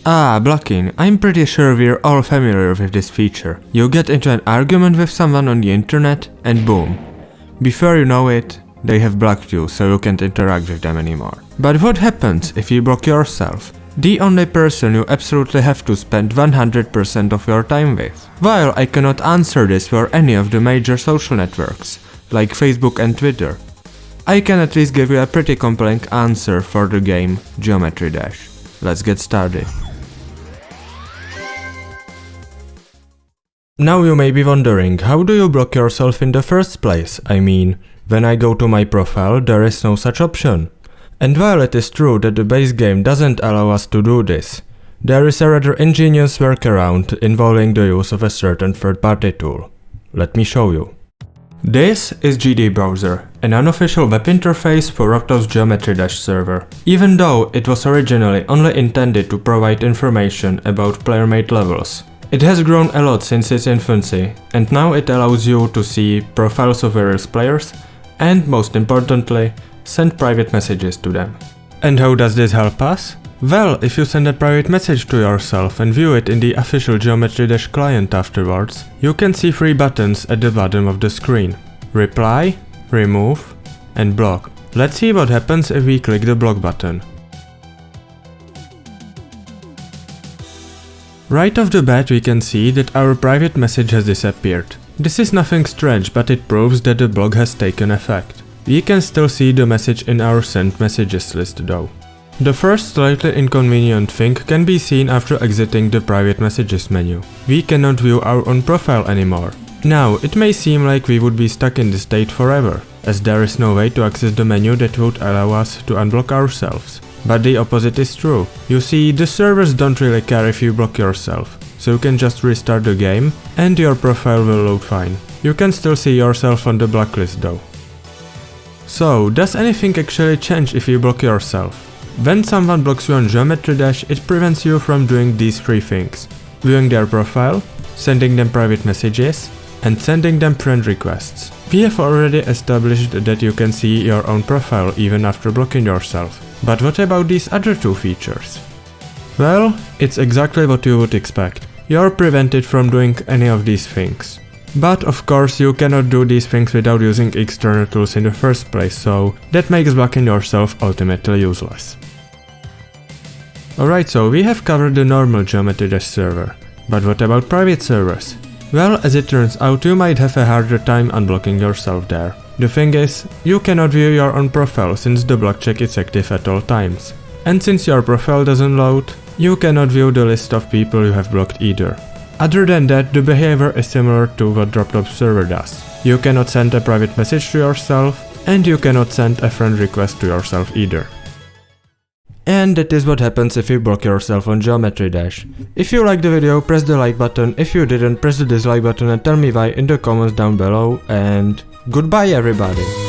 Ah, blocking. I'm pretty sure we're all familiar with this feature. You get into an argument with someone on the internet and boom. Before you know it, they have blocked you so you can't interact with them anymore. But what happens if you block yourself? The only person you absolutely have to spend 100% of your time with. While I cannot answer this for any of the major social networks, like Facebook and Twitter, I can at least give you a pretty compelling answer for the game Geometry Dash. Let's get started. Now you may be wondering, how do you block yourself in the first place? I mean, when I go to my profile, there is no such option. And while it is true that the base game doesn't allow us to do this, there is a rather ingenious workaround involving the use of a certain third-party tool. Let me show you. This is GD Browser, an unofficial web interface for Octo's Geometry Dash server. Even though it was originally only intended to provide information about player-made levels, it has grown a lot since its infancy, and now it allows you to see profiles of various players and, most importantly, send private messages to them. And how does this help us? Well, if you send a private message to yourself and view it in the official Geometry Dash client afterwards, you can see 3 buttons at the bottom of the screen: Reply, Remove, and Block. Let's see what happens if we click the Block button. Right off the bat we can see that our private message has disappeared. This is nothing strange, but it proves that the block has taken effect. We can still see the message in our sent messages list though. The first slightly inconvenient thing can be seen after exiting the private messages menu. We cannot view our own profile anymore. Now, it may seem like we would be stuck in this state forever, as there is no way to access the menu that would allow us to unblock ourselves. But the opposite is true. You see, the servers don't really care if you block yourself, so you can just restart the game and your profile will load fine. You can still see yourself on the blacklist though. So, does anything actually change if you block yourself? When someone blocks you on Geometry Dash, it prevents you from doing these 3 things: viewing their profile, sending them private messages, and sending them friend requests. We have already established that you can see your own profile even after blocking yourself. But what about these other 2 features? Well, it's exactly what you would expect. You're prevented from doing any of these things. But of course you cannot do these things without using external tools in the first place, so that makes blocking yourself ultimately useless. Alright, so we have covered the normal Geometry Dash server. But what about private servers? Well, as it turns out, you might have a harder time unblocking yourself there. The thing is, you cannot view your own profile since the block check is active at all times. And since your profile doesn't load, you cannot view the list of people you have blocked either. Other than that, the behavior is similar to what DropTop server does. You cannot send a private message to yourself, and you cannot send a friend request to yourself either. And that is what happens if you block yourself on Geometry Dash. If you liked the video, press the like button. If you didn't, press the dislike button and tell me why in the comments down below, and goodbye everybody!